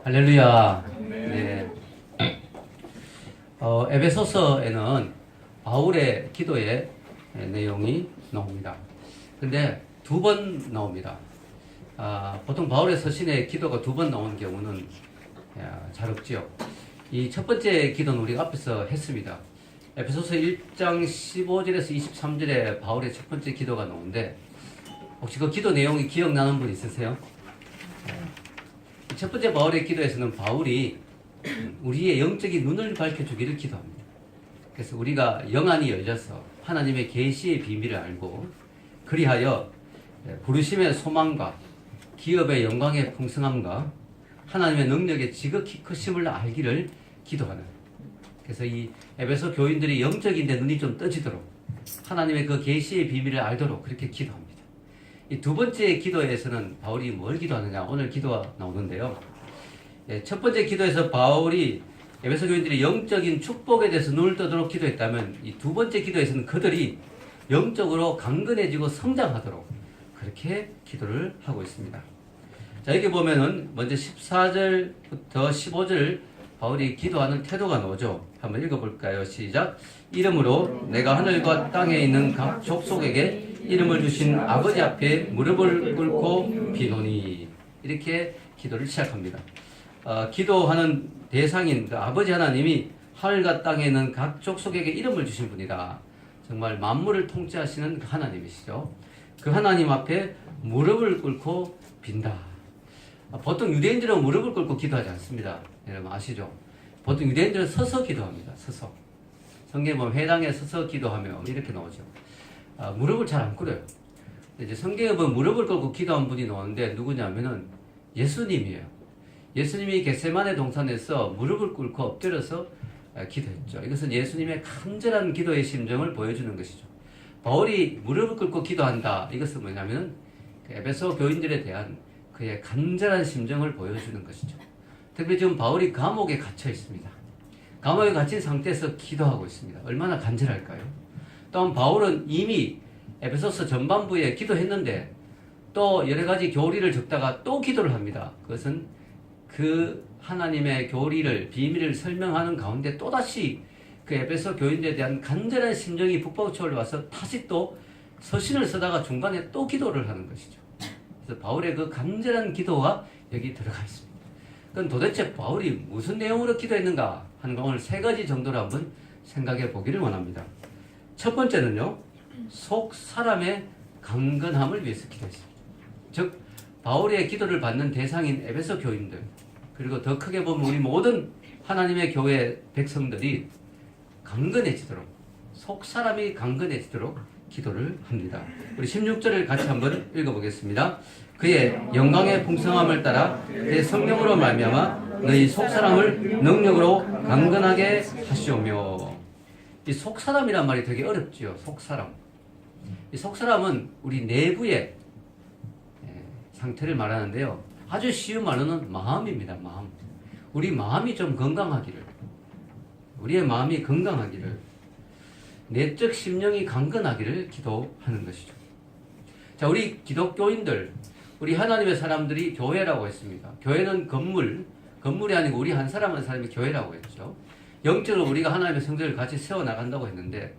할렐루야. 네. 에베소서에는 바울의 기도의 내용이 나옵니다. 근데 두 번 나옵니다. 보통 바울의 서신에 기도가 두 번 나오는 경우는 잘 없지요. 이 첫 번째 기도는 우리가 앞에서 했습니다. 에베소서 1장 15절에서 23절에 바울의 첫 번째 기도가 나오는데, 혹시 그 기도 내용이 기억나는 분 있으세요? 첫 번째 바울의 기도에서는 바울이 우리의 영적인 눈을 밝혀주기를 기도합니다. 그래서 우리가 영안이 열려서 하나님의 계시의 비밀을 알고, 그리하여 부르심의 소망과 기업의 영광의 풍성함과 하나님의 능력의 지극히 크심을 알기를 기도하는, 그래서 이 에베소 교인들이 영적인 데 눈이 좀 떠지도록 하나님의 그 계시의 비밀을 알도록 그렇게 기도합니다. 이 두 번째 기도에서는 바울이 뭘 기도하느냐, 오늘 기도가 나오는데요. 첫 번째 기도에서 바울이 에베소 교인들이 영적인 축복에 대해서 눈을 뜨도록 기도했다면, 이 두 번째 기도에서는 그들이 영적으로 강건해지고 성장하도록 그렇게 기도를 하고 있습니다. 자, 여기 보면은 먼저 14절부터 15절 바울이 기도하는 태도가 나오죠. 한번 읽어볼까요? 시작. 이름으로 내가 하늘과 땅에 있는 각 족속에게 이름을 주신 아버지 앞에 무릎을 꿇고 비노니, 이렇게 기도를 시작합니다. 기도하는 대상인 그 아버지 하나님이 하늘과 땅에 있는 각 족속에게 이름을 주신 분이다. 정말 만물을 통치하시는 그 하나님이시죠. 그 하나님 앞에 무릎을 꿇고 빈다. 보통 유대인들은 무릎을 꿇고 기도하지 않습니다. 여러분 아시죠? 보통 유대인들은 서서 기도합니다. 서서. 성경에 보면 회당에 서서 기도하며 이렇게 나오죠. 무릎을 잘 안 꿇어요. 이제 성경에 보면 무릎을 꿇고 기도한 분이 나오는데 누구냐면은 예수님이에요. 예수님이 겟세마네 동산에서 무릎을 꿇고 엎드려서 기도했죠. 이것은 예수님의 간절한 기도의 심정을 보여주는 것이죠. 바울이 무릎을 꿇고 기도한다. 이것은 뭐냐면 에베소 교인들에 대한 그의 간절한 심정을 보여주는 것이죠. 특히 지금 바울이 감옥에 갇혀 있습니다. 감옥에 갇힌 상태에서 기도하고 있습니다. 얼마나 간절할까요? 또한 바울은 이미 에베소서 전반부에 기도했는데 또 여러 가지 교리를 적다가 또 기도를 합니다. 그것은 그 하나님의 교리를, 비밀을 설명하는 가운데 또다시 그 에베소 교인들에 대한 간절한 심정이 북받쳐 올라와서 다시 또 서신을 쓰다가 중간에 또 기도를 하는 것이죠. 그래서 바울의 그 간절한 기도가 여기 들어가 있습니다. 그럼 도대체 바울이 무슨 내용으로 기도했는가 하는 거 오늘 세 가지 정도로 한번 생각해 보기를 원합니다. 첫 번째는요, 속 사람의 강건함을 위해서 기도했습니다. 즉 바울의 기도를 받는 대상인 에베소 교인들, 그리고 더 크게 보면 우리 모든 하나님의 교회 백성들이 강건해지도록, 속 사람이 강건해지도록 기도를 합니다. 우리 16절을 같이 한번 읽어보겠습니다. 그의 영광의 풍성함을 따라 그의 성령으로 말미암아 너희 속 사람을 능력으로 강건하게 하시오며. 이 속 사람이란 말이 되게 어렵지요. 속 사람. 이 속 사람은 우리 내부의 상태를 말하는데요. 아주 쉬운 말로는 마음입니다. 마음. 우리 마음이 좀 건강하기를, 우리의 마음이 건강하기를, 내적 심령이 강건하기를 기도하는 것이죠. 자, 우리 기독교인들, 우리 하나님의 사람들이 교회라고 했습니다. 교회는 건물이 아니고 우리 한 사람 한 사람이 교회라고 했죠. 영적으로 우리가 하나님의 성전을 같이 세워나간다고 했는데,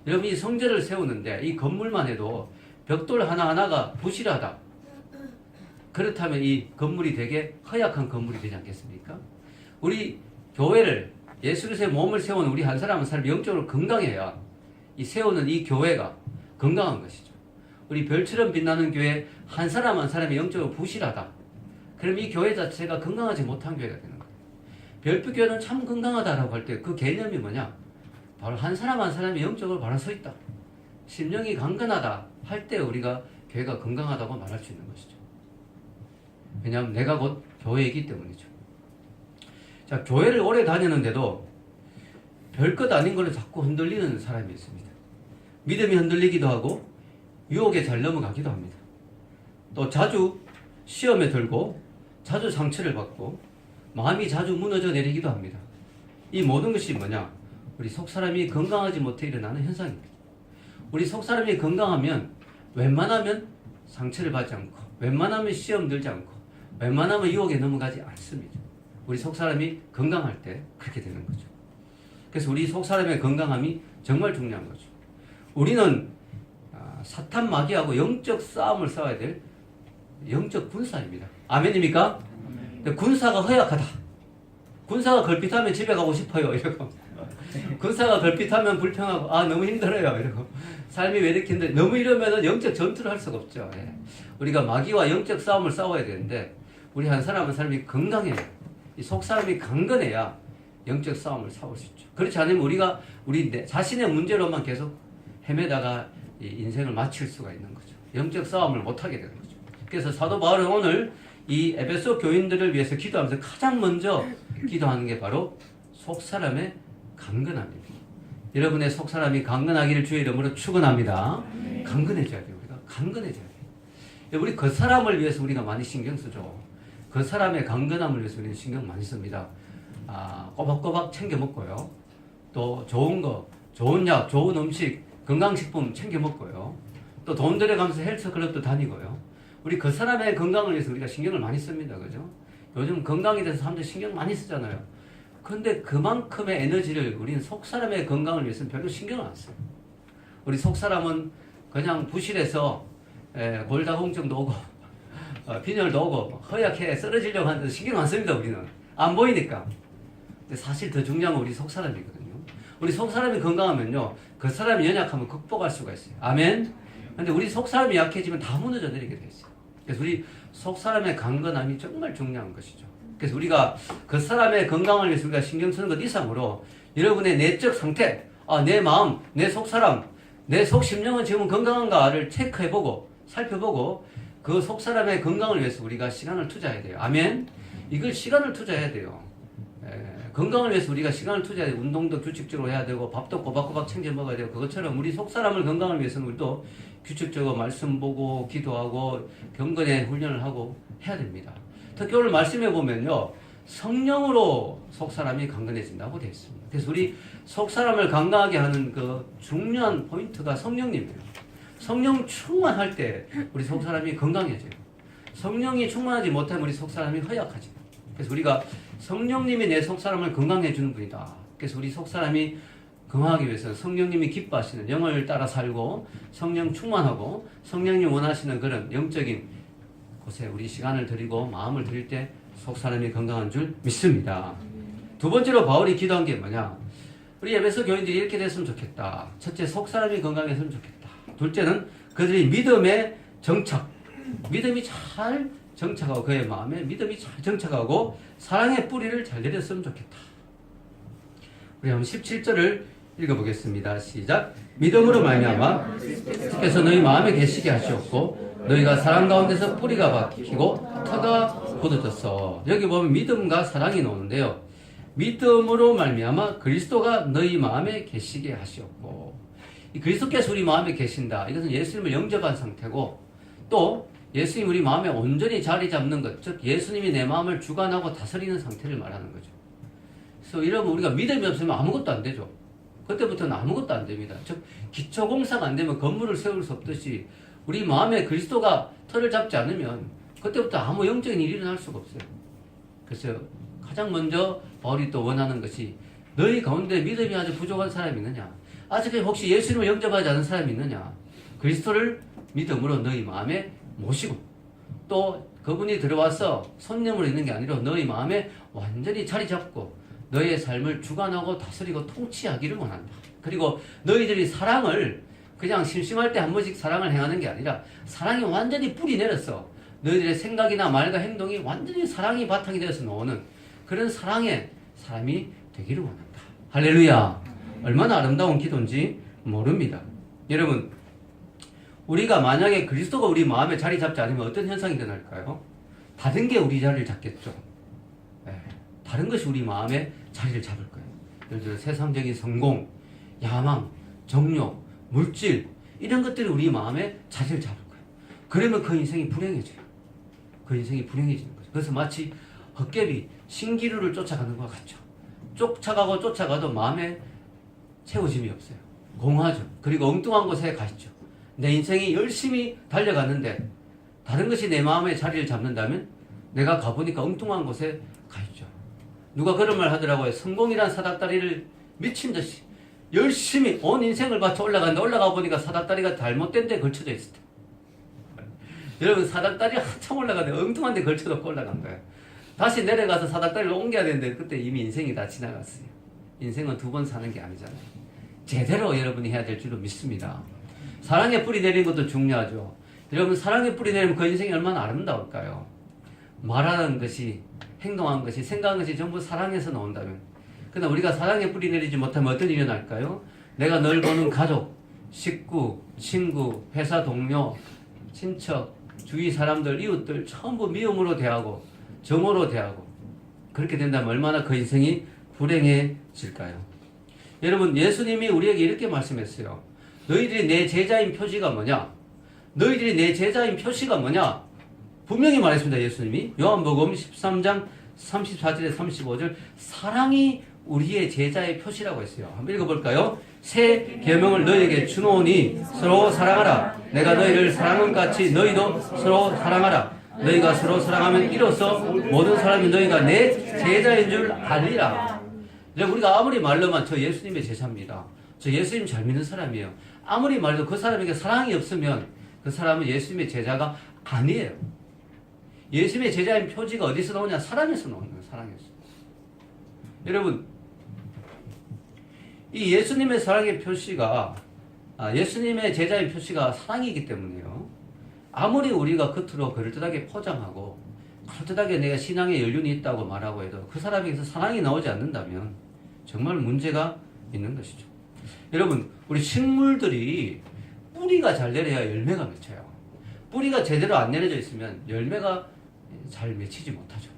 여러분 이 성전을 세우는데 이 건물만 해도 벽돌 하나하나가 부실하다. 그렇다면 이 건물이 되게 허약한 건물이 되지 않겠습니까? 우리 교회를, 예수 그리스도의 몸을 세우는 우리 한 사람 한 사람이 영적으로 건강해야 이 세우는 이 교회가 건강한 것이죠. 우리 별처럼 빛나는 교회 한 사람 한 사람이 영적으로 부실하다. 그럼 이 교회 자체가 건강하지 못한 교회가 되는 거예요. 별빛 교회는 참 건강하다라고 할 때 그 개념이 뭐냐? 바로 한 사람 한 사람이 영적으로 바로 서 있다. 심령이 강건하다 할 때 우리가 교회가 건강하다고 말할 수 있는 것이죠. 왜냐하면 내가 곧 교회이기 때문이죠. 자, 교회를 오래 다니는데도 별것 아닌 걸로 자꾸 흔들리는 사람이 있습니다. 믿음이 흔들리기도 하고 유혹에 잘 넘어가기도 합니다. 또 자주 시험에 들고 자주 상처를 받고 마음이 자주 무너져 내리기도 합니다. 이 모든 것이 뭐냐? 우리 속사람이 건강하지 못해 일어나는 현상입니다. 우리 속사람이 건강하면 웬만하면 상처를 받지 않고, 웬만하면 시험 들지 않고, 웬만하면 유혹에 넘어가지 않습니다. 우리 속사람이 건강할 때 그렇게 되는 거죠. 그래서 우리 속사람의 건강함이 정말 중요한 거죠. 우리는 사탄 마귀하고 영적 싸움을 싸워야 될 영적 군사입니다. 아멘입니까? 근데 군사가 허약하다. 군사가 걸핏하면 집에 가고 싶어요. 이러고. 군사가 걸핏하면 불평하고 너무 힘들어요. 이러고. 삶이 왜 이렇게 힘들어? 너무 이러면 영적 전투를 할 수가 없죠. 예. 우리가 마귀와 영적 싸움을 싸워야 되는데 우리 한 사람은 삶이 건강해야 이 속사람이 강건해야 영적 싸움을 싸울 수 있죠. 그렇지 않으면 우리가 우리 자신의 문제로만 계속 헤매다가 이 인생을 마칠 수가 있는 거죠. 영적 싸움을 못하게 되는 거죠. 그래서 사도 바울은 오늘 이 에베소 교인들을 위해서 기도하면서 가장 먼저 기도하는 게 바로 속사람의 강건함입니다. 여러분의 속사람이 강건하기를 주의 이름으로 축원합니다. 강건해져야 돼요. 우리가 강건해져야 돼요. 우리 그 사람을 위해서 우리가 많이 신경 쓰죠. 그 사람의 강건함을 위해서 우리는 신경 많이 씁니다. 꼬박꼬박 챙겨 먹고요. 또 좋은 거, 좋은 약, 좋은 음식, 건강식품 챙겨 먹고요. 또 돈 들여가면서 헬스클럽도 다니고요. 우리 그 사람의 건강을 위해서 우리가 신경을 많이 씁니다. 그죠? 요즘 건강에 대해서 사람들이 신경 많이 쓰잖아요. 근데 그만큼의 에너지를 우리는 속사람의 건강을 위해서는 별로 신경을 안 써요. 우리 속사람은 그냥 부실해서 골다공증도 오고 빈혈도 오고 허약해 쓰러지려고 하는데 신경 안 씁니다. 우리는 안 보이니까. 근데 사실 더 중요한 건 우리 속사람이거든요. 우리 속사람이 건강하면요 그 사람이 연약하면 극복할 수가 있어요. 아멘. 근데 우리 속사람이 약해지면 다 무너져 내리게 돼 있어요. 그래서 우리 속사람의 강건함이 정말 중요한 것이죠. 그래서 우리가 그 사람의 건강을 위해서 우리가 신경 쓰는 것 이상으로 여러분의 내적 상태, 내 마음, 내 속사람, 내 속심령은 지금 건강한가를 체크해보고 살펴보고 그 속사람의 건강을 위해서 우리가 시간을 투자해야 돼요. 아멘. 이걸 시간을 투자해야 돼요. 건강을 위해서 우리가 시간을 투자해야 돼요. 운동도 규칙적으로 해야 되고 밥도 꼬박꼬박 챙겨 먹어야 되고 그것처럼 우리 속사람을 건강을 위해서는 우리도 규칙적으로 말씀 보고 기도하고 경건의 훈련을 하고 해야 됩니다. 특히 오늘 말씀해 보면요 성령으로 속사람이 강건해진다고 되어 있습니다. 그래서 우리 속사람을 강건하게 하는 그 중요한 포인트가 성령님이에요. 성령 충만할 때 우리 속사람이 건강해져요. 성령이 충만하지 못하면 우리 속사람이 허약하죠. 그래서 우리가 성령님이 내 속사람을 건강해 주는 분이다. 그래서 우리 속사람이 건강하기 위해서 성령님이 기뻐하시는 영을 따라 살고 성령 충만하고 성령님 원하시는 그런 영적인 곳에 우리 시간을 드리고 마음을 드릴 때 속사람이 건강한 줄 믿습니다. 두 번째로 바울이 기도한 게 뭐냐? 우리 에베소 교인들이 이렇게 됐으면 좋겠다. 첫째, 속사람이 건강했으면 좋겠다. 둘째는 그들이 믿음에 정착, 믿음이 잘 정착하고 그의 마음에 믿음이 잘 정착하고 사랑의 뿌리를 잘 내렸으면 좋겠다. 우리 한번 17절을 읽어보겠습니다. 시작. 믿음으로 말미암아 주께서 너희 마음에 계시게 하시었고 너희가 사랑 가운데서 뿌리가 박히고 터가 굳어졌어. 여기 보면 믿음과 사랑이 나오는데요. 믿음으로 말미암아 그리스도가 너희 마음에 계시게 하시었고 이 그리스도께서 우리 마음에 계신다. 이것은 예수님을 영접한 상태고 또 예수님 우리 마음에 온전히 자리 잡는 것, 즉 예수님이 내 마음을 주관하고 다스리는 상태를 말하는 거죠. 그래서 이러면 우리가 믿음이 없으면 아무것도 안 되죠. 그때부터는 아무것도 안 됩니다. 즉 기초공사가 안 되면 건물을 세울 수 없듯이 우리 마음에 그리스도가 터를 잡지 않으면 그때부터 아무 영적인 일이 일어날 수가 없어요. 그래서 가장 먼저 바울이 또 원하는 것이 너희 가운데 믿음이 아주 부족한 사람이 있느냐? 아직까지 혹시 예수님을 영접하지 않은 사람이 있느냐? 그리스도를 믿음으로 너희 마음에 모시고 또 그분이 들어와서 손님으로 있는 게 아니라 너희 마음에 완전히 자리 잡고 너희의 삶을 주관하고 다스리고 통치하기를 원한다. 그리고 너희들이 사랑을 그냥 심심할 때 한 번씩 사랑을 행하는 게 아니라 사랑이 완전히 뿌리 내려서 너희들의 생각이나 말과 행동이 완전히 사랑이 바탕이 되어서 나오는 그런 사랑의 사람이 되기를 원한다. 할렐루야. 얼마나 아름다운 기도인지 모릅니다. 여러분 우리가 만약에 그리스도가 우리 마음에 자리 잡지 않으면 어떤 현상이 일어날까요? 다른 게 우리 자리를 잡겠죠. 다른 것이 우리 마음에 자리를 잡을 거예요. 예를 들어 세상적인 성공, 야망, 정욕, 물질 이런 것들이 우리 마음에 자리를 잡을 거예요. 그러면 그 인생이 불행해져요. 그 인생이 불행해지는 거죠. 그래서 마치 헛개비 신기루를 쫓아가는 것 같죠. 쫓아가고 쫓아가도 마음에 채워짐이 없어요. 공허하죠. 그리고 엉뚱한 곳에 가 있죠. 내 인생이 열심히 달려갔는데 다른 것이 내 마음에 자리를 잡는다면 내가 가보니까 엉뚱한 곳에 가 있죠. 누가 그런 말 하더라고요. 성공이란 사닥다리를 미친 듯이 열심히 온 인생을 바쳐 올라갔는데 올라가 보니까 사닥다리가 잘못된 데 걸쳐져 있었다. 여러분 사닥다리 한참 올라가는데 엉뚱한 데 걸쳐놓고 올라간 거예요. 다시 내려가서 사닥다리를 옮겨야 되는데 그때 이미 인생이 다 지나갔어요. 인생은 두 번 사는 게 아니잖아요. 제대로 여러분이 해야 될 줄로 믿습니다. 사랑의 뿌리 내리는 것도 중요하죠. 여러분 사랑의 뿌리 내리면 그 인생이 얼마나 아름다울까요? 말하는 것이, 행동하는 것이, 생각하는 것이 전부 사랑에서 나온다면, 그러나 우리가 사랑의 뿌리 내리지 못하면 어떤 일이 일어날까요? 내가 널 보는 가족, 식구, 친구, 회사 동료, 친척, 주위 사람들, 이웃들 전부 미움으로 대하고 정오로 대하고, 그렇게 된다면 얼마나 그 인생이 불행해질까요? 여러분 예수님이 우리에게 이렇게 말씀했어요. 너희들이 내 제자인 표시가 뭐냐? 너희들이 내 제자인 표시가 뭐냐? 분명히 말했습니다. 예수님이 요한복음 13장 34절에 35절 사랑이 우리의 제자의 표시라고 했어요. 한번 읽어볼까요? 새 계명을 너희에게 주노니 서로 사랑하라. 내가 너희를 사랑한 같이 너희도 서로 사랑하라. 너희가 서로 사랑하면 이로써 모든 사람이 너희가 내 제자인 줄 알리라. 우리가 아무리 말로만 저 예수님의 제자입니다. 저 예수님 잘 믿는 사람이에요. 아무리 말해도 그 사람에게 사랑이 없으면 그 사람은 예수님의 제자가 아니에요. 예수님의 제자인 표지가 어디서 나오냐? 사랑에서 나오는 거예요. 사랑에서. 여러분 이 예수님의 사랑의 표시가 예수님의 제자의 표시가 사랑이기 때문에요. 아무리 우리가 겉으로 그럴듯하게 포장하고 그럴듯하게 내가 신앙에 연륜이 있다고 말하고 해도 그 사람에게서 사랑이 나오지 않는다면 정말 문제가 있는 것이죠. 여러분 우리 식물들이 뿌리가 잘 내려야 열매가 맺혀요. 뿌리가 제대로 안 내려져 있으면 열매가 잘 맺히지 못하죠.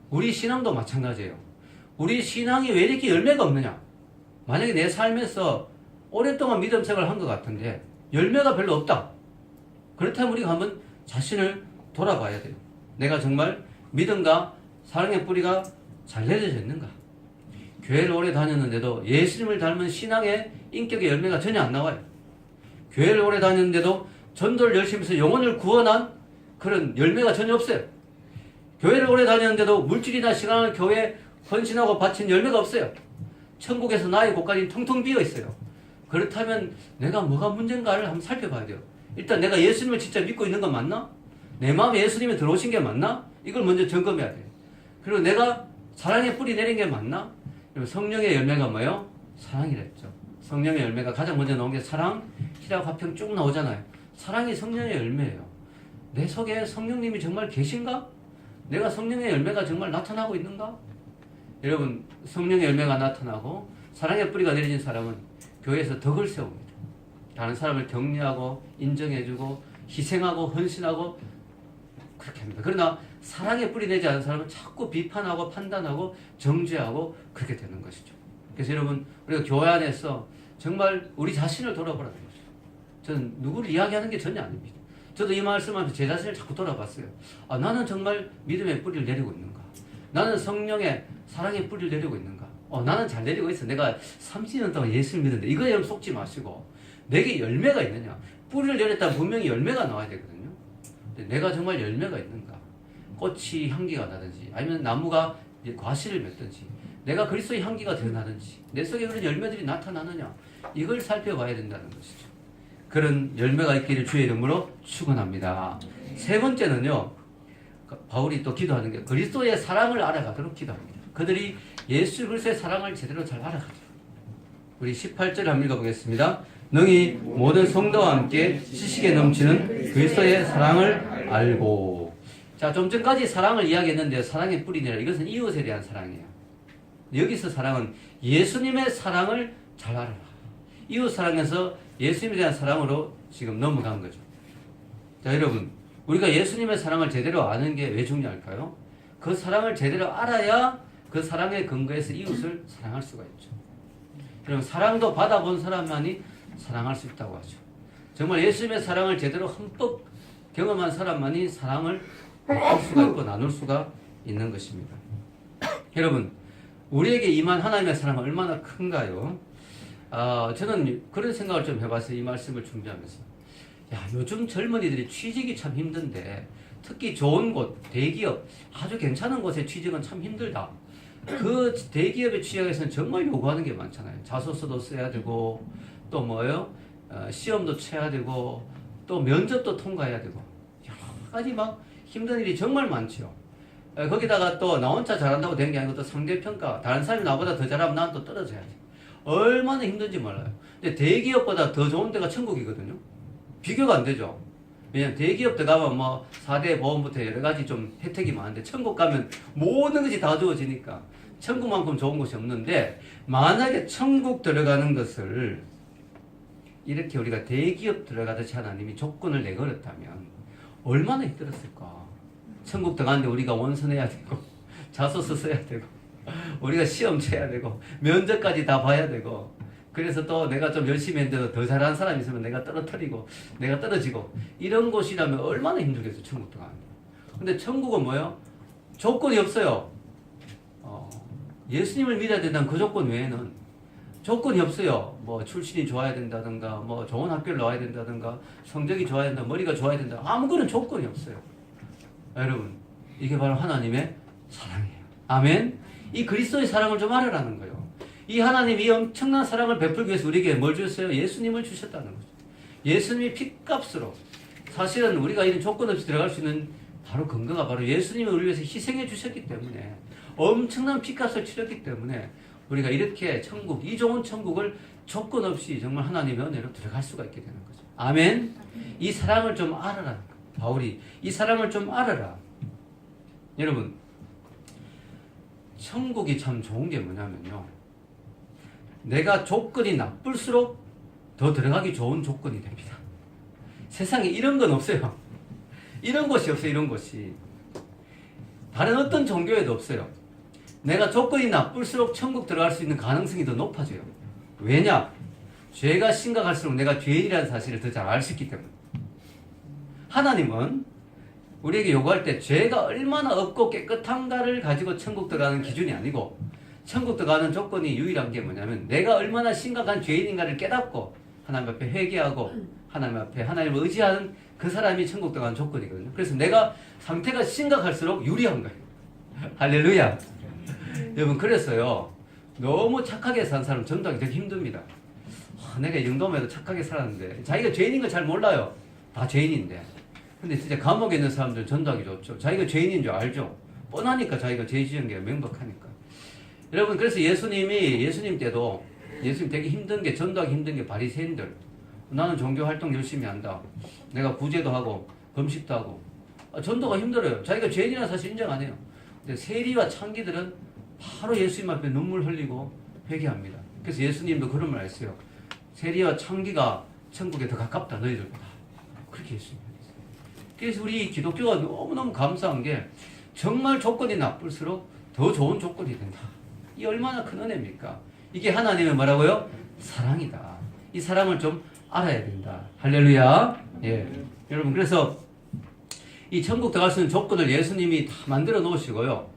우리 신앙도 마찬가지예요. 우리 신앙이 왜 이렇게 열매가 없느냐? 만약에 내 삶에서 오랫동안 믿음 생활을 한 것 같은데 열매가 별로 없다. 그렇다면 우리가 한번 자신을 돌아봐야 돼요. 내가 정말 믿음과 사랑의 뿌리가 잘 내려져 있는가? 교회를 오래 다녔는데도 예수님을 닮은 신앙의 인격의 열매가 전혀 안 나와요. 교회를 오래 다녔는데도 전도를 열심히 해서 영혼을 구원한 그런 열매가 전혀 없어요. 교회를 오래 다녔는데도 물질이나 시간을 교회에 헌신하고 바친 열매가 없어요. 천국에서 나의 곳간이 텅텅 비어 있어요. 그렇다면 내가 뭐가 문제인가를 한번 살펴봐야 돼요. 일단 내가 예수님을 진짜 믿고 있는 건 맞나? 내 마음에 예수님이 들어오신 게 맞나? 이걸 먼저 점검해야 돼요. 그리고 내가 사랑의 뿌리 내린 게 맞나? 성령의 열매가 뭐예요? 사랑이랬죠. 성령의 열매가 가장 먼저 나온 게 사랑, 희락, 화평 쭉 나오잖아요. 사랑이 성령의 열매예요. 내 속에 성령님이 정말 계신가? 내가 성령의 열매가 정말 나타나고 있는가? 여러분 성령의 열매가 나타나고 사랑의 뿌리가 내려진 사람은 교회에서 덕을 세웁니다. 다른 사람을 격려하고 인정해주고 희생하고 헌신하고 그렇게 합니다. 그러나 사랑의 뿌리 내지 않은 사람은 자꾸 비판하고 판단하고 정죄하고 그렇게 되는 것이죠. 그래서 여러분 우리가 교회 안에서 정말 우리 자신을 돌아보라는 거죠. 저는 누구를 이야기하는 게 전혀 아닙니다. 저도 이 말씀하면서 제 자신을 자꾸 돌아봤어요. 나는 정말 믿음의 뿌리를 내리고 있는가? 나는 성령의 사랑의 뿌리를 내리고 있는가? 나는 잘 내리고 있어. 내가 30년 동안 예수를 믿는데 이거에 여러분 속지 마시고 내게 열매가 있느냐? 뿌리를 내렸다면 분명히 열매가 나와야 되거든요. 근데 내가 정말 열매가 있는가? 꽃이 향기가 나든지 아니면 나무가 과실을 맺든지 내가 그리스도의 향기가 드러나든지 내 속에 그런 열매들이 나타나느냐? 이걸 살펴봐야 된다는 것이죠. 그런 열매가 있기를 주의 이름으로 축원합니다. 세 번째는요. 바울이 또 기도하는 게 그리스도의 사랑을 알아가도록 기도합니다. 그들이 예수 그리스도의 사랑을 제대로 잘 알아가도록. 우리 18절 한번 읽어보겠습니다. 능히 모든 성도와 함께 지식에 넘치는 그리스도의 사랑을 알고. 자, 좀 전까지 사랑을 이야기했는데 사랑의 뿌리내라. 이것은 이웃에 대한 사랑이에요. 여기서 사랑은 예수님의 사랑을 잘 알아라. 이웃 사랑에서 예수님에 대한 사랑으로 지금 넘어간 거죠. 자, 여러분. 우리가 예수님의 사랑을 제대로 아는 게 왜 중요할까요? 그 사랑을 제대로 알아야 그 사랑의 근거에서 이웃을 사랑할 수가 있죠. 그럼 사랑도 받아본 사람만이 사랑할 수 있다고 하죠. 정말 예수님의 사랑을 제대로 흠뻑 경험한 사람만이 사랑을 할 수가 있고 나눌 수가 있는 것입니다. 여러분, 우리에게 임한 하나님의 사랑은 얼마나 큰가요? 저는 그런 생각을 좀 해봤어요. 이 말씀을 준비하면서. 요즘 젊은이들이 취직이 참 힘든데 특히 좋은 곳, 대기업, 아주 괜찮은 곳에 취직은 참 힘들다. 그 대기업의 취약에서는 정말 요구하는 게 많잖아요. 자소서도 써야 되고 또 뭐예요? 시험도 쳐야 되고 또 면접도 통과해야 되고 여러 가지 막 힘든 일이 정말 많죠. 거기다가 또 나 혼자 잘한다고 되는 게 아니고 또 상대평가, 다른 사람이 나보다 더 잘하면 난 또 떨어져야지. 얼마나 힘든지 몰라요. 근데 대기업보다 더 좋은 데가 천국이거든요. 비교가 안 되죠. 왜냐면 대기업 들어가면 뭐 4대 보험부터 여러 가지 좀 혜택이 많은데 천국 가면 모든 것이 다 주어지니까 천국만큼 좋은 곳이 없는데, 만약에 천국 들어가는 것을 이렇게 우리가 대기업 들어가듯이 하나님이 조건을 내걸었다면 얼마나 힘들었을까. 천국 들어가는데 우리가 원서내야 되고 자소서 써야 되고 우리가 시험 쳐야 되고 면접까지 다 봐야 되고, 그래서 또 내가 좀 열심히 했는데도 더 잘하는 사람이 있으면 내가 떨어뜨리고 내가 떨어지고, 이런 곳이라면 얼마나 힘들겠어 천국 들어가는 게. 근데 천국은 뭐예요? 조건이 없어요. 예수님을 믿어야 된다는 그 조건 외에는 조건이 없어요. 뭐 출신이 좋아야 된다든가, 뭐 좋은 학교를 나와야 된다든가, 성적이 좋아야 된다, 머리가 좋아야 된다, 아무거나 조건이 없어요. 여러분, 이게 바로 하나님의 사랑이에요. 아멘. 이 그리스도의 사랑을 좀 알아라는 거예요. 이 하나님이 엄청난 사랑을 베풀기 위해서 우리에게 뭘 주셨어요? 예수님을 주셨다는 거죠. 예수님이 핏값으로, 사실은 우리가 이런 조건 없이 들어갈 수 있는 바로 근거가 바로 예수님이 우리를 위해서 희생해 주셨기 때문에, 엄청난 핏값을 치렀기 때문에 우리가 이렇게 천국, 이 좋은 천국을 조건 없이 정말 하나님의 은혜로 들어갈 수가 있게 되는 거죠. 아멘. 이 사랑을 좀 알아라는 거예요. 바울이 이 사랑을 좀 알아라. 여러분, 천국이 참 좋은 게 뭐냐면요, 내가 조건이 나쁠수록 더 들어가기 좋은 조건이 됩니다. 세상에 이런 건 없어요. 이런 곳이 없어요. 이런 곳이 다른 어떤 종교에도 없어요. 내가 조건이 나쁠수록 천국 들어갈 수 있는 가능성이 더 높아져요. 왜냐? 죄가 심각할수록 내가 죄인이라는 사실을 더 잘 알 수 있기 때문에. 하나님은 우리에게 요구할 때 죄가 얼마나 없고 깨끗한가를 가지고 천국 들어가는 기준이 아니고, 천국 들어가는 조건이 유일한 게 뭐냐면 내가 얼마나 심각한 죄인인가를 깨닫고 하나님 앞에 회개하고 하나님 앞에 하나님을 의지하는 그 사람이 천국 들어가는 조건이거든요. 그래서 내가 상태가 심각할수록 유리한 거예요. 할렐루야. 여러분, 그래서요, 너무 착하게 산 사람 전도하기 되게 힘듭니다. 내가 이 정도면 해도 착하게 살았는데, 자기가 죄인인 걸 잘 몰라요. 다 죄인인데. 근데 진짜 감옥에 있는 사람들은 전도하기 좋죠. 자기가 죄인인 줄 알죠. 뻔하니까, 자기가 죄 지은 게 명백하니까. 여러분, 그래서 예수님 때도 예수님 되게 힘든 게, 전도하기 힘든 게 바리새인들. 나는 종교 활동 열심히 한다. 내가 구제도 하고 금식도 하고. 전도가 힘들어요. 자기가 죄인이라는 사실 인정 안 해요. 근데 세리와 창기들은 바로 예수님 앞에 눈물 흘리고 회개합니다. 그래서 예수님도 그런 말 했어요. 세리와 창기가 천국에 더 가깝다, 너희들보다. 그렇게 예수님 했어요. 그래서 우리 기독교가 너무너무 감사한 게, 정말 조건이 나쁠수록 더 좋은 조건이 된다. 이 얼마나 큰 은혜입니까? 이게 하나님의 뭐라고요? 사랑이다. 이 사랑을 좀 알아야 된다. 할렐루야. 예. 여러분, 그래서 이 천국 들어갈 수 있는 조건을 예수님이 다 만들어 놓으시고요.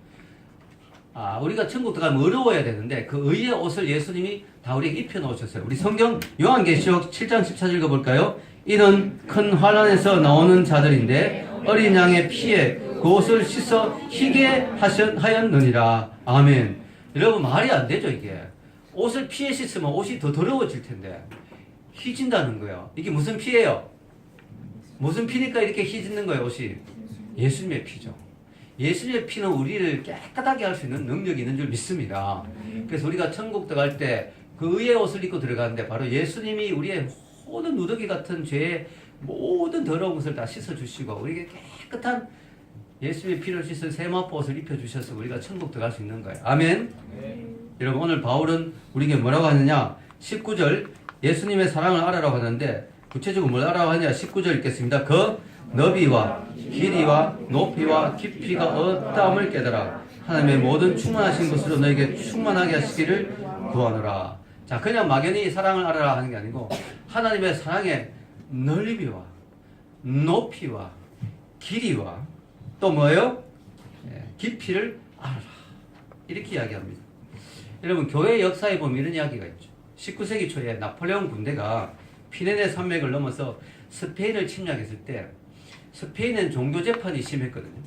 우리가 천국 들어가면 어려워야 되는데 그 의의 옷을 예수님이 다 우리에게 입혀 놓으셨어요. 우리 성경 요한계시록 7장 14절 읽어볼까요? 이는 큰 환난에서 나오는 자들인데 어린 양의 피에 그 옷을 씻어 희게 하였느니라. 아멘. 여러분, 말이 안 되죠. 이게 옷을 피에 씻으면 옷이 더 더러워질 텐데 희진다는 거예요. 이게 무슨 피예요? 무슨 피니까 이렇게 희짓는 거예요? 옷이 예수님의 피죠. 예수님의 피는 우리를 깨끗하게 할 수 있는 능력이 있는 줄 믿습니다. 그래서 우리가 천국 들어갈 때 그 의의 옷을 입고 들어가는데, 바로 예수님이 우리의 모든 누더기 같은 죄의 모든 더러운 것을 다 씻어주시고 우리에게 깨끗한 예수님의 피를 씻은 세마포 옷을 입혀주셔서 우리가 천국 들어갈 수 있는 거예요. 아멘. 여러분, 오늘 바울은 우리에게 뭐라고 하느냐? 19절 예수님의 사랑을 알아라고 하는데, 구체적으로 뭘 알아라고 하느냐? 19절 읽겠습니다. 그 너비와 길이와 높이와 깊이가 어떠함을 깨달아 하나님의 모든 충만하신 것으로 너에게 충만하게 하시기를 구하노라. 자, 그냥 막연히 사랑을 알아라 하는 게 아니고 하나님의 사랑의 넓이와 높이와 길이와 또 뭐예요? 깊이를 알아라. 이렇게 이야기합니다. 여러분, 교회 역사에 보면 이런 이야기가 있죠. 19세기 초에 나폴레옹 군대가 피레네 산맥을 넘어서 스페인을 침략했을 때, 스페인은 종교 재판이 심했거든요.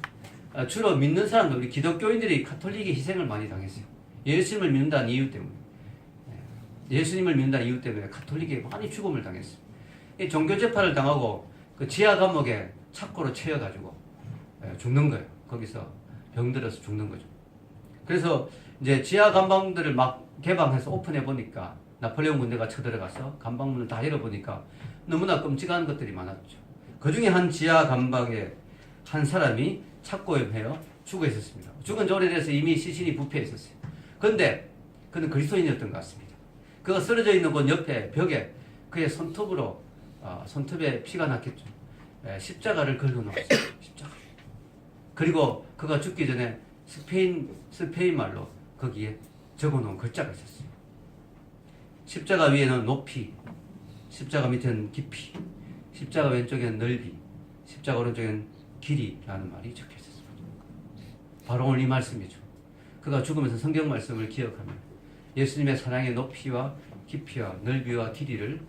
주로 믿는 사람들, 우리 기독교인들이 가톨릭의 희생을 많이 당했어요. 예수님을 믿는다는 이유 때문에. 예수님을 믿는다는 이유 때문에 가톨릭에 많이 죽음을 당했어요. 이 종교 재판을 당하고 그 지하 감옥에 착고로 채여가지고 죽는 거예요. 거기서 병들어서 죽는 거죠. 그래서 이제 지하 감방들을 막 개방해서 오픈해 보니까 나폴레옹 군대가 쳐들어가서 감방문을 다 열어보니까 너무나 끔찍한 것들이 많았죠. 그 중에 한 지하 감방에 한 사람이 착고에 매여 죽어 있었습니다. 죽은 지 오래돼서 이미 시신이 부패해 있었어요. 그런데 그는 그리스도인이었던 것 같습니다. 그가 쓰러져 있는 곳 옆에 벽에 그의 손톱에 피가 났겠죠. 십자가를 걸어놓았어요. 십자가. 그리고 그가 죽기 전에 스페인 말로 거기에 적어놓은 글자가 있었어요. 십자가 위에는 높이, 십자가 밑에는 깊이, 십자가 왼쪽에는 넓이, 십자가 오른쪽에는 길이라는 말이 적혀 있었습니다. 바로 오늘 이 말씀이죠. 그가 죽으면서 성경 말씀을 기억하며 예수님의 사랑의 높이와 깊이와 넓이와 길이를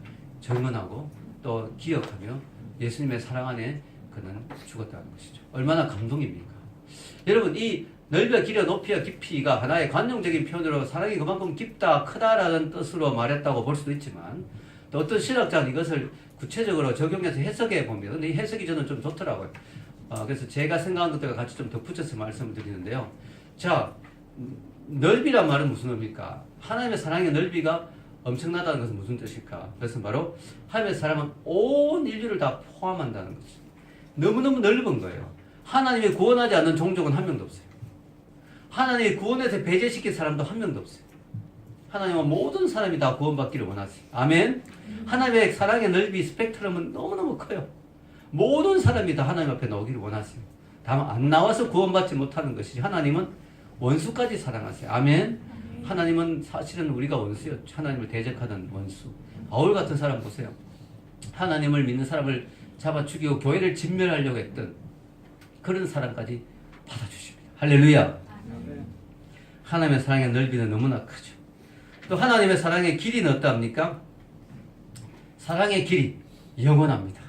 증언하고 또 기억하며 예수님의 사랑 안에 그는 죽었다는 것이죠. 얼마나 감동입니까? 여러분, 이 넓이와 길이와 높이와 깊이가 하나의 관용적인 표현으로 사랑이 그만큼 깊다, 크다라는 뜻으로 말했다고 볼 수도 있지만 또 어떤 신학자는 이것을 구체적으로 적용해서 해석해 봅니다. 근데 이 해석이 저는 좀 좋더라고요. 그래서 제가 생각한 것들과 같이 좀 덧붙여서 말씀을 드리는데요. 자, 넓이란 말은 무슨 의미입니까? 하나님의 사랑의 넓이가 엄청나다는 것은 무슨 뜻일까? 그것은 바로 하나님의 사랑은 온 인류를 다 포함한다는 거죠. 너무너무 넓은 거예요. 하나님이 구원하지 않는 종족은 한 명도 없어요. 하나님이 구원해서 배제시킨 사람도 한 명도 없어요. 하나님은 모든 사람이 다 구원받기를 원하세요. 아멘. 하나님의 사랑의 넓이 스펙트럼은 너무너무 커요. 모든 사람이 다 하나님 앞에 나오기를 원하세요. 다만 안 나와서 구원받지 못하는 것이지 하나님은 원수까지 사랑하세요. 아멘. 하나님은 사실은 우리가 원수였죠. 하나님을 대적하는 원수. 바울 같은 사람 보세요. 하나님을 믿는 사람을 잡아 죽이고 교회를 진멸하려고 했던 그런 사람까지 받아주십니다. 할렐루야. 하나님의 사랑의 넓이는 너무나 크죠. 또 하나님의 사랑의 길이는 어떠합니까? 사랑의 길이 영원합니다.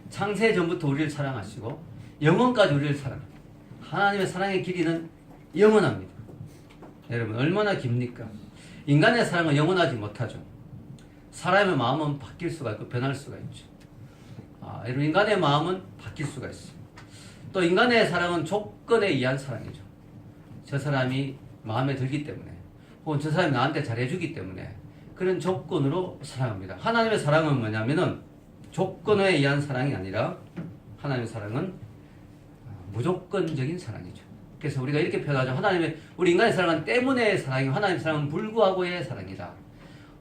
창세 전부터 우리를 사랑하시고 영원까지 우리를 사랑합니다. 하나님의 사랑의 길이는 영원합니다. 여러분, 얼마나 깁니까? 인간의 사랑은 영원하지 못하죠. 사람의 마음은 바뀔 수가 있고 변할 수가 있죠. 여러분, 인간의 마음은 바뀔 수가 있어요. 또 인간의 사랑은 조건에 의한 사랑이죠. 저 사람이 마음에 들기 때문에 혹은 저 사람이 나한테 잘해주기 때문에 그런 조건으로 사랑합니다. 하나님의 사랑은 뭐냐면은 조건에 의한 사랑이 아니라 하나님의 사랑은 무조건적인 사랑이죠. 그래서 우리가 이렇게 표현하죠. 우리 인간의 사랑은 때문에 사랑이, 하나님의 사랑은 불구하고의 사랑이다.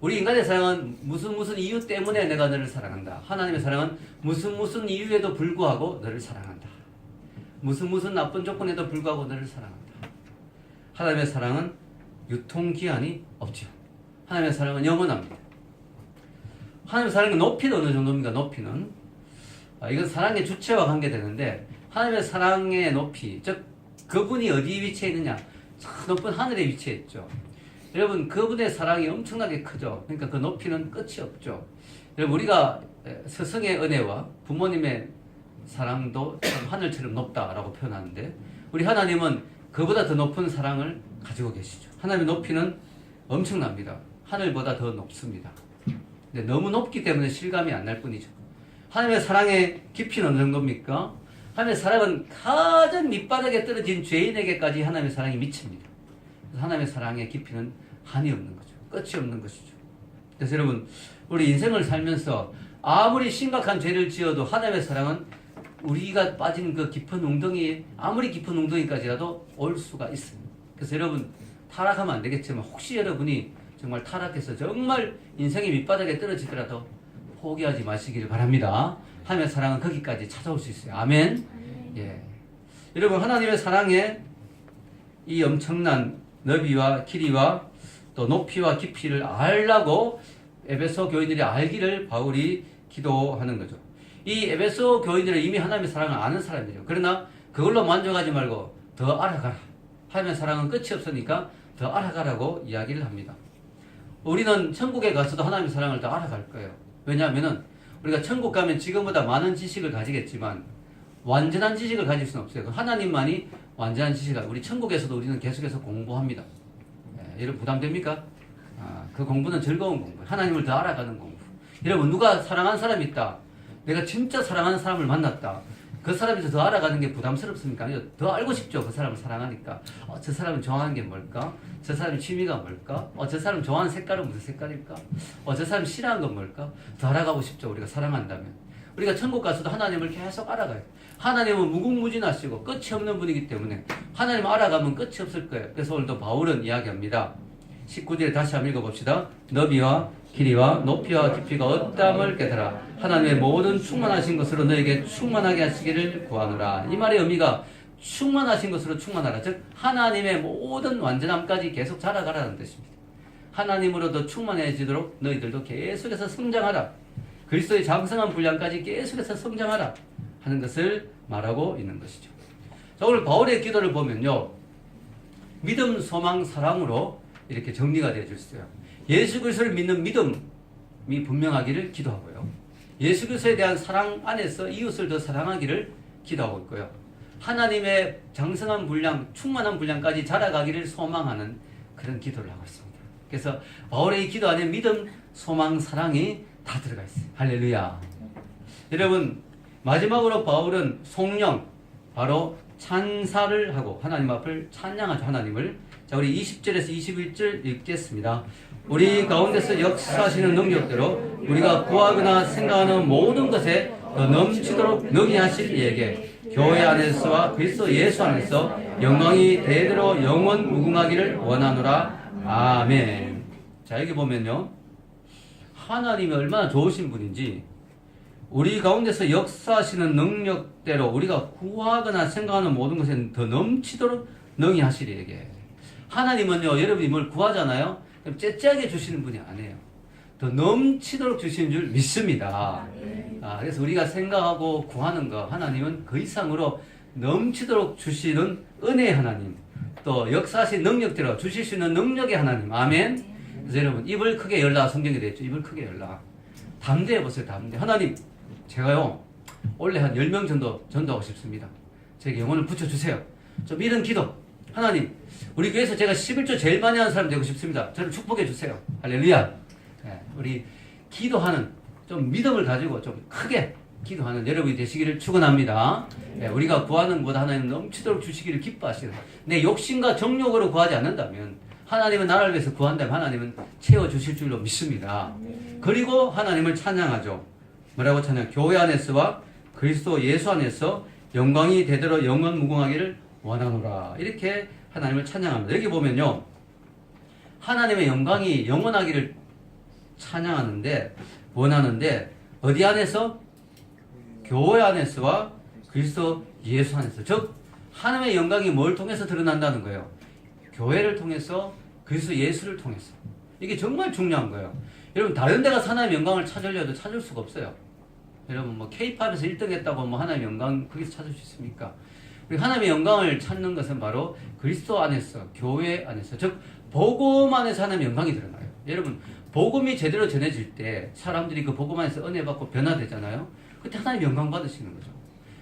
우리 인간의 사랑은 무슨 이유 때문에 내가 너를 사랑한다. 하나님의 사랑은 무슨 이유에도 불구하고 너를 사랑한다. 무슨 나쁜 조건에도 불구하고 너를 사랑한다. 하나님의 사랑은 유통기한이 없죠. 하나님의 사랑은 영원합니다. 하나님의 사랑의 높이는 어느 정도입니까? 높이는 이건 사랑의 주체와 관계되는데 하나님의 사랑의 높이, 즉 그분이 어디에 위치해 있느냐? 저 높은 하늘에 위치해 있죠. 여러분, 그분의 사랑이 엄청나게 크죠. 그러니까 그 높이는 끝이 없죠. 여러분, 우리가 스승의 은혜와 부모님의 사랑도 참 하늘처럼 높다라고 표현하는데 우리 하나님은 그보다 더 높은 사랑을 가지고 계시죠. 하나님의 높이는 엄청납니다. 하늘보다 더 높습니다. 근데 너무 높기 때문에 실감이 안 날 뿐이죠. 하나님의 사랑의 깊이는 어느 정도입니까? 하나님의 사랑은 가장 밑바닥에 떨어진 죄인에게까지 하나님의 사랑이 미칩니다. 그래서 하나님의 사랑의 깊이는 한이 없는 거죠. 끝이 없는 것이죠. 그래서 여러분, 우리 인생을 살면서 아무리 심각한 죄를 지어도 하나님의 사랑은 우리가 빠진 그 깊은 웅덩이에 아무리 깊은 웅덩이까지라도 올 수가 있습니다. 그래서 여러분, 타락하면 안 되겠지만 혹시 여러분이 정말 타락해서 정말 인생의 밑바닥에 떨어지더라도 포기하지 마시기를 바랍니다. 하나님의 사랑은 거기까지 찾아올 수 있어요. 아멘. 예. 여러분, 하나님의 사랑에 이 엄청난 너비와 길이와 또 높이와 깊이를 알라고 에베소 교인들이 알기를 바울이 기도하는 거죠. 이 에베소 교인들은 이미 하나님의 사랑을 아는 사람이죠. 그러나 그걸로 만족하지 말고 더 알아가라. 하나님의 사랑은 끝이 없으니까 더 알아가라고 이야기를 합니다. 우리는 천국에 가서도 하나님의 사랑을 더 알아갈 거예요. 왜냐하면은 우리가 천국 가면 지금보다 많은 지식을 가지겠지만 완전한 지식을 가질 수는 없어요. 하나님만이 완전한 지식을, 우리 천국에서도 우리는 계속해서 공부합니다. 여러분 부담됩니까? 그 공부는 즐거운 공부, 하나님을 더 알아가는 공부. 여러분 누가 사랑하는 사람이 있다, 내가 진짜 사랑하는 사람을 만났다, 그 사람에서 더 알아가는 게 부담스럽습니까? 아니요, 더 알고 싶죠. 그 사람을 사랑하니까. 저 사람은 좋아하는 게 뭘까? 저 사람의 취미가 뭘까? 저 사람 좋아하는 색깔은 무슨 색깔일까? 저 사람 싫어하는 건 뭘까? 더 알아가고 싶죠. 우리가 사랑한다면. 우리가 천국 가서도 하나님을 계속 알아가요. 하나님은 무궁무진하시고 끝이 없는 분이기 때문에 하나님 알아가면 끝이 없을 거예요. 그래서 오늘도 바울은 이야기합니다. 19절에 다시 한번 읽어봅시다. 너비와 길이와 높이와 깊이가 어떠함을 깨달아 하나님의 모든 충만하신 것으로 너에게 충만하게 하시기를 구하노라. 이 말의 의미가 충만하신 것으로 충만하라. 즉 하나님의 모든 완전함까지 계속 자라가라는 뜻입니다. 하나님으로도 충만해지도록 너희들도 계속해서 성장하라. 그리스도의 장성한 분량까지 계속해서 성장하라 하는 것을 말하고 있는 것이죠. 자, 오늘 바울의 기도를 보면요, 믿음, 소망, 사랑으로 이렇게 정리가 되어 있어요. 예수 그리스도를 믿는 믿음이 분명하기를 기도하고요, 예수 그리스도에 대한 사랑 안에서 이웃을 더 사랑하기를 기도하고 있고요, 하나님의 장성한 분량, 충만한 분량까지 자라가기를 소망하는 그런 기도를 하고 있습니다. 그래서 바울의 이 기도 안에 믿음, 소망, 사랑이 다 들어가 있어요. 할렐루야. 여러분, 마지막으로 바울은 성령, 바로 찬사를 하고 하나님 앞을 찬양하죠. 하나님을. 자, 우리 20절에서 21절 읽겠습니다. 우리 가운데서 역사하시는 능력대로 우리가 구하거나 생각하는 모든 것에 더 넘치도록 능히 하실 이에게 교회 안에서와 그리스도 예수 안에서 영광이 대대로 영원 무궁하기를 원하노라. 아멘. 자, 여기 보면요, 하나님이 얼마나 좋으신 분인지, 우리 가운데서 역사하시는 능력대로 우리가 구하거나 생각하는 모든 것에 더 넘치도록 능히 하시리에게. 하나님은요, 여러분이 뭘 구하잖아요, 그럼 째째하게 주시는 분이 아니에요. 더 넘치도록 주시는 줄 믿습니다. 그래서 우리가 생각하고 구하는 거, 하나님은 그 이상으로 넘치도록 주시는 은혜의 하나님, 또 역사하신 능력대로 주실 수 있는 능력의 하나님. 아멘. 그래서 여러분, 입을 크게 열라. 성경에 되어 있죠. 입을 크게 열라. 담대해보세요. 담대. 하나님, 제가요 원래 한 10명 정도 전도하고 싶습니다. 제게 영혼을 붙여주세요. 좀 이런 기도. 하나님, 우리 교회에서 제가 11조 제일 많이 하는 사람 되고 싶습니다. 저를 축복해 주세요. 할렐루야. 우리 기도하는, 좀 믿음을 가지고 좀 크게 기도하는 여러분이 되시기를 축원합니다. 우리가 구하는 것보다 하나님 넘치도록 주시기를 기뻐하시는, 내 욕심과 정욕으로 구하지 않는다면, 하나님은 나를 위해서 구한다면 하나님은 채워주실 줄로 믿습니다. 그리고 하나님을 찬양하죠. 뭐라고 찬양? 교회 안에서와 그리스도 예수 안에서 영광이 대대로 영원 무궁하기를 원하노라. 이렇게 하나님을 찬양합니다. 여기 보면요, 하나님의 영광이 영원하기를 찬양하는데, 원하는데, 어디 안에서? 교회 안에서와 그리스도 예수 안에서. 즉 하나님의 영광이 뭘 통해서 드러난다는 거예요? 교회를 통해서, 그리스도 예수를 통해서. 이게 정말 중요한 거예요. 여러분, 다른 데 가서 하나님의 영광을 찾으려도 찾을 수가 없어요. 여러분, 뭐 K-팝에서 1등 했다고 뭐 하나님의 영광 거기서 찾을 수 있습니까? 우리 하나님의 영광을 찾는 것은 바로 그리스도 안에서, 교회 안에서, 즉 복음 안에서 하나님의 영광이 드러나요. 여러분, 복음이 제대로 전해질 때 사람들이 그 복음 안에서 은혜 받고 변화되잖아요. 그때 하나님의 영광 받으시는 거죠.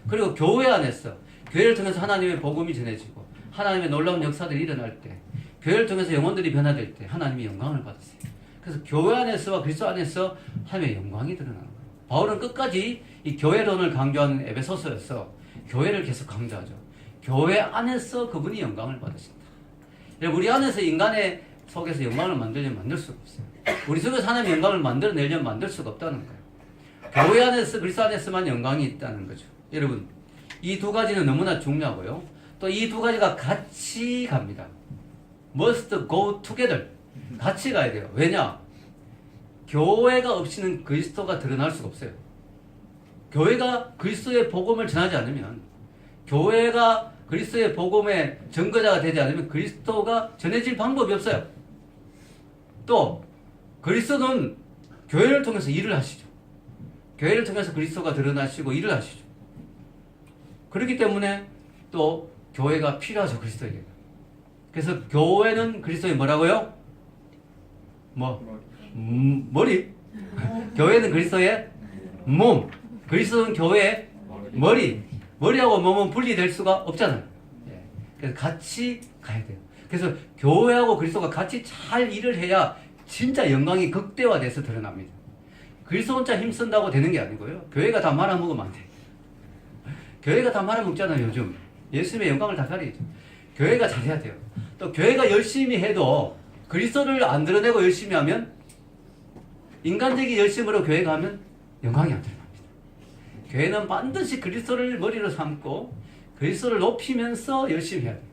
그리고 교회 안에서, 교회를 통해서 하나님의 복음이 전해지고 하나님의 놀라운 역사들이 일어날 때, 교회를 통해서 영혼들이 변화될 때 하나님의 영광을 받으세요. 그래서 교회 안에서와 그리스도 안에서 하나님의 영광이 드러나는 거예요. 바울은 끝까지 이 교회론을 강조하는 에베소서에서 교회를 계속 강조하죠. 교회 안에서 그분이 영광을 받으신다. 우리 안에서 인간의 속에서 영광을 만들려면 만들 수가 없어요. 우리 속에서 하나님의 영광을 만들어내려면 만들 수가 없다는 거예요. 교회 안에서, 그리스도 안에서만 영광이 있다는 거죠. 여러분, 이 두 가지는 너무나 중요하고요, 또 이 두 가지가 같이 갑니다. must go together. 같이 가야 돼요. 왜냐? 교회가 없이는 그리스도가 드러날 수가 없어요. 교회가 그리스도의 복음을 전하지 않으면, 교회가 그리스도의 복음의 증거자가 되지 않으면 그리스도가 전해질 방법이 없어요. 또 그리스도는 교회를 통해서 일을 하시죠. 교회를 통해서 그리스도가 드러나시고 일을 하시죠. 그렇기 때문에 또 교회가 필요하죠, 그리스도에게. 그래서 교회는 그리스도의 뭐라고요? 머리. 교회는 그리스도의 몸. 그리스도는 교회의 머리. 머리하고 몸은 분리될 수가 없잖아요. 예. 그래서 같이 가야 돼요. 그래서 교회하고 그리스도가 같이 잘 일을 해야 진짜 영광이 극대화돼서 드러납니다. 그리스도 혼자 힘쓴다고 되는 게 아니고요. 교회가 다 말아먹으면 안 돼요. 교회가 다 말아먹잖아요, 요즘. 예수님의 영광을 다 가리죠. 교회가 잘해야 돼요. 또 교회가 열심히 해도 그리스도를 안 드러내고 열심히 하면, 인간적인 열심으로 교회가 하면 영광이 안 드러납니다. 교회는 반드시 그리스도를 머리로 삼고 그리스도를 높이면서 열심히 해야 돼요.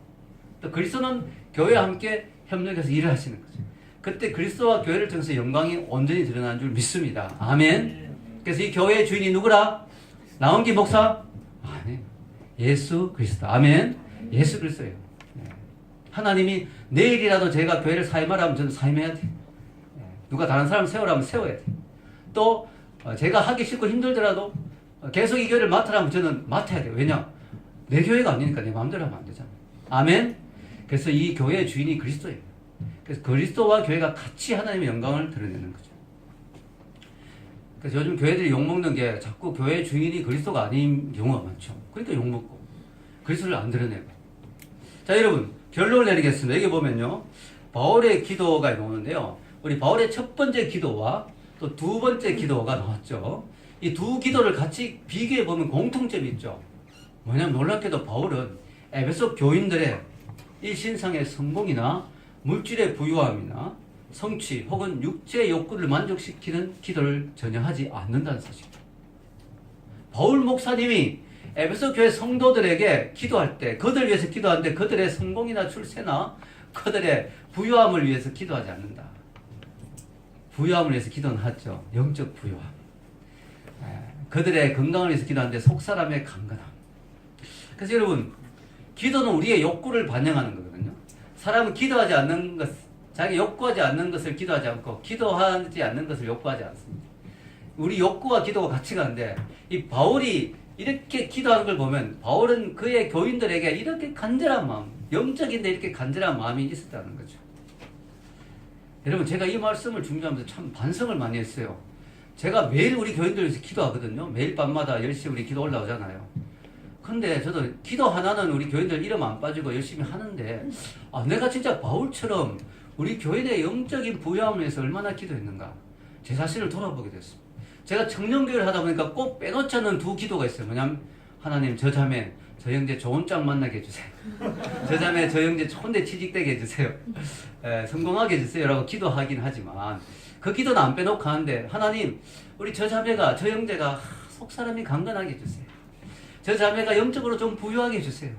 또 그리스도는 교회와 함께 협력해서 일을 하시는 거죠. 그때 그리스도와 교회를 통해서 영광이 온전히 드러나는 줄 믿습니다. 아멘. 그래서 이 교회의 주인이 누구라? 나온기 목사? 아니, 예수 그리스도. 아멘. 예수 그리스도예요. 하나님이 내일이라도 제가 교회를 사임하라면 저는 사임해야 돼요. 누가 다른 사람 세우라면 세워야 돼요. 또 제가 하기 싫고 힘들더라도 계속 이 교회를 맡으라면 저는 맡아야 돼요. 왜냐? 내 교회가 아니니까 내 마음대로 하면 안 되잖아요. 아멘. 그래서 이 교회의 주인이 그리스도예요. 그래서 그리스도와 교회가 같이 하나님의 영광을 드러내는 거죠. 그래서 요즘 교회들이 욕먹는 게 자꾸 교회의 주인이 그리스도가 아닌 경우가 많죠. 그러니까 욕먹고 그리스도를 안 드러내고. 자, 여러분 결론을 내리겠습니다. 여기 보면요, 바울의 기도가 나오는데요, 우리 바울의 첫 번째 기도와 또 두 번째 기도가 나왔죠. 이 두 기도를 같이 비교해 보면 공통점이 있죠. 뭐냐면 놀랍게도 바울은 에베소 교인들의 일신상의 성공이나 물질의 부유함이나 성취 혹은 육체의 욕구를 만족시키는 기도를 전혀 하지 않는다는 사실입니다. 바울 목사님이 에베소 교회 성도들에게 기도할 때, 그들 위해서 기도하는데 그들의 성공이나 출세나 그들의 부유함을 위해서 기도하지 않는다. 부유함을 위해서 기도는 하죠. 영적 부유함. 그들의 건강을 위해서 기도하는데 속사람의 강건함. 그래서 여러분, 기도는 우리의 욕구를 반영하는 거거든요. 사람은 기도하지 않는 것, 자기 욕구하지 않는 것을 기도하지 않고 기도하지 않는 것을 욕구하지 않습니다. 우리 욕구와 기도가 같이 가는데, 이 바울이 이렇게 기도하는 걸 보면 바울은 그의 교인들에게 이렇게 간절한 마음, 영적인데 이렇게 간절한 마음이 있었다는 거죠. 여러분, 제가 이 말씀을 준비하면서 참 반성을 많이 했어요. 제가 매일 우리 교인들 위해서 기도하거든요. 매일 밤마다 10시에 우리 기도 올라오잖아요. 근데 저도 기도 하나는 우리 교인들 이름 안 빠지고 열심히 하는데, 내가 진짜 바울처럼 우리 교인의 영적인 부유함을 위해서 얼마나 기도했는가, 제 자신을 돌아보게 됐습니다. 제가 청년교회를 하다 보니까 꼭 빼놓지 않는 두 기도가 있어요. 뭐냐면, 하나님 저 자매 저 형제 좋은 짝 만나게 해주세요. 저 자매 저 형제 좋은데 취직되게 해주세요. 성공하게 해주세요 라고 기도하긴 하지만, 그 기도는 안 빼놓고 하는데, 하나님 우리 저 자매가 저 형제가 속사람이 강건하게 해주세요. 저 자매가 영적으로 좀 부유하게 해주세요.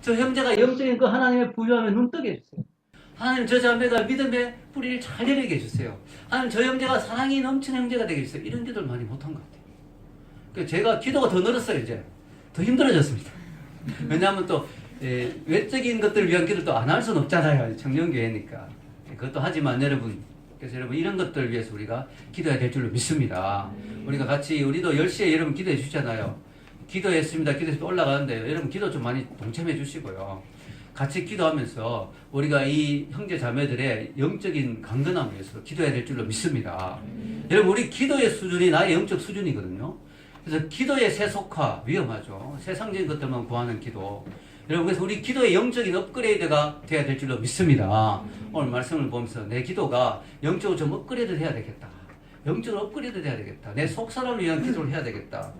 저 형제가 영적인 그 하나님의 부유함에 눈뜨게 해주세요. 하나님 저 자매가 믿음의 뿌리를 잘 내리게 해주세요. 하나님 저 형제가 사랑이 넘치는 형제가 되게 해주세요. 이런 기도를 많이 못한 것 같아요. 그래서 제가 기도가 더 늘었어요. 이제 더 힘들어졌습니다. 왜냐하면 또 외적인 것들을 위한 기도를 또 안 할 수는 없잖아요. 청년교회니까. 그것도 하지만 여러분, 그래서 여러분 이런 것들을 위해서 우리가 기도해야 될 줄로 믿습니다. 우리가 같이, 우리도 10시에 여러분 기도해 주시잖아요. 기도했습니다. 기도해서 올라가는데 여러분 기도 좀 많이 동참해 주시고요. 같이 기도하면서 우리가 이 형제 자매들의 영적인 강건함을 위해서 기도해야 될 줄로 믿습니다. 여러분, 우리 기도의 수준이 나의 영적 수준이거든요. 그래서 기도의 세속화 위험하죠. 세상적인 것들만 구하는 기도. 여러분, 그래서 우리 기도의 영적인 업그레이드가 돼야 될 줄로 믿습니다. 오늘 말씀을 보면서 내 기도가 영적으로 좀 업그레이드 해야 되겠다. 영적으로 업그레이드 돼야 되겠다. 내 속사람을 위한 기도를 해야 되겠다.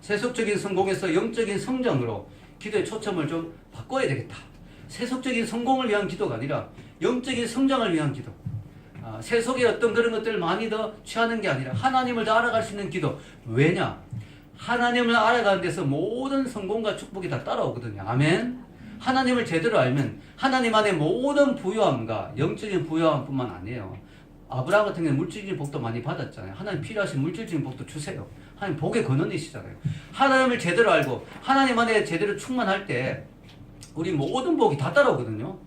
세속적인 성공에서 영적인 성장으로 기도의 초점을 좀 바꿔야 되겠다. 세속적인 성공을 위한 기도가 아니라 영적인 성장을 위한 기도. 세속의 어떤 그런 것들을 많이 더 취하는 게 아니라 하나님을 더 알아갈 수 있는 기도. 왜냐? 하나님을 알아가는 데서 모든 성공과 축복이 다 따라오거든요. 아멘. 하나님을 제대로 알면 하나님 안에 모든 부유함과 영적인 부유함뿐만 아니에요. 아브라함 같은 경우는 물질적인 복도 많이 받았잖아요. 하나님 필요하신 물질적인 복도 주세요. 하나님 복의 근원이시잖아요. 하나님을 제대로 알고 하나님 안에 제대로 충만할 때 우리 모든 복이 다 따라오거든요.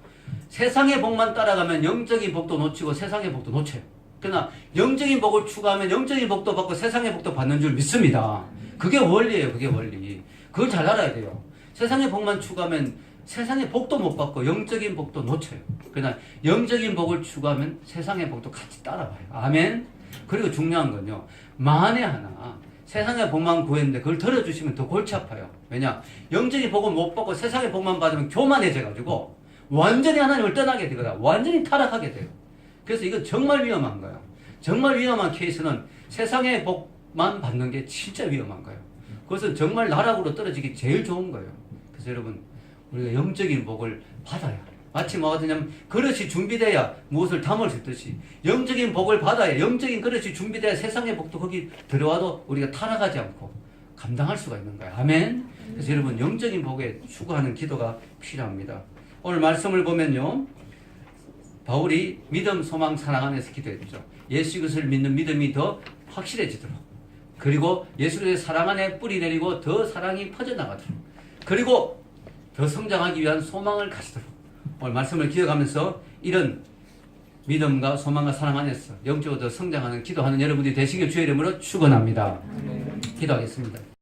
세상의 복만 따라가면 영적인 복도 놓치고 세상의 복도 놓쳐요. 그러나 영적인 복을 추구하면 영적인 복도 받고 세상의 복도 받는 줄 믿습니다. 그게 원리예요. 그게 원리. 그걸 잘 알아야 돼요. 세상의 복만 추구하면 세상의 복도 못 받고 영적인 복도 놓쳐요. 그러나 영적인 복을 추구하면 세상의 복도 같이 따라와요. 아멘. 그리고 중요한 건요, 만에 하나 세상의 복만 구했는데 그걸 들어주시면 더 골치 아파요. 왜냐? 영적인 복을 못 받고 세상의 복만 받으면 교만해져가지고 완전히 하나님을 떠나게 되거나 완전히 타락하게 돼요. 그래서 이건 정말 위험한 거예요. 정말 위험한 케이스는 세상의 복만 받는 게 진짜 위험한 거예요. 그것은 정말 나락으로 떨어지기 제일 좋은 거예요. 그래서 여러분, 우리가 영적인 복을 받아야 해요. 마치 뭐가 되냐면 그릇이 준비돼야 무엇을 담을 수 있듯이 영적인 복을 받아야 영적인 그릇이 준비돼야 세상의 복도 거기 들어와도 우리가 타락하지 않고 감당할 수가 있는 거예요. 아멘. 그래서 여러분 영적인 복에 추구하는 기도가 필요합니다. 오늘 말씀을 보면요, 바울이 믿음, 소망, 사랑 안에서 기도했죠. 예수 그리스도를 믿는 믿음이 더 확실해지도록, 그리고 예수 그리스도의 사랑 안에 뿌리 내리고 더 사랑이 퍼져나가도록, 그리고 더 성장하기 위한 소망을 가지도록, 오늘 말씀을 기억하면서 이런 믿음과 소망과 사랑 안에서 영적으로 더 성장하는 기도하는 여러분들이 되시길 주의 이름으로 축원합니다. 기도하겠습니다.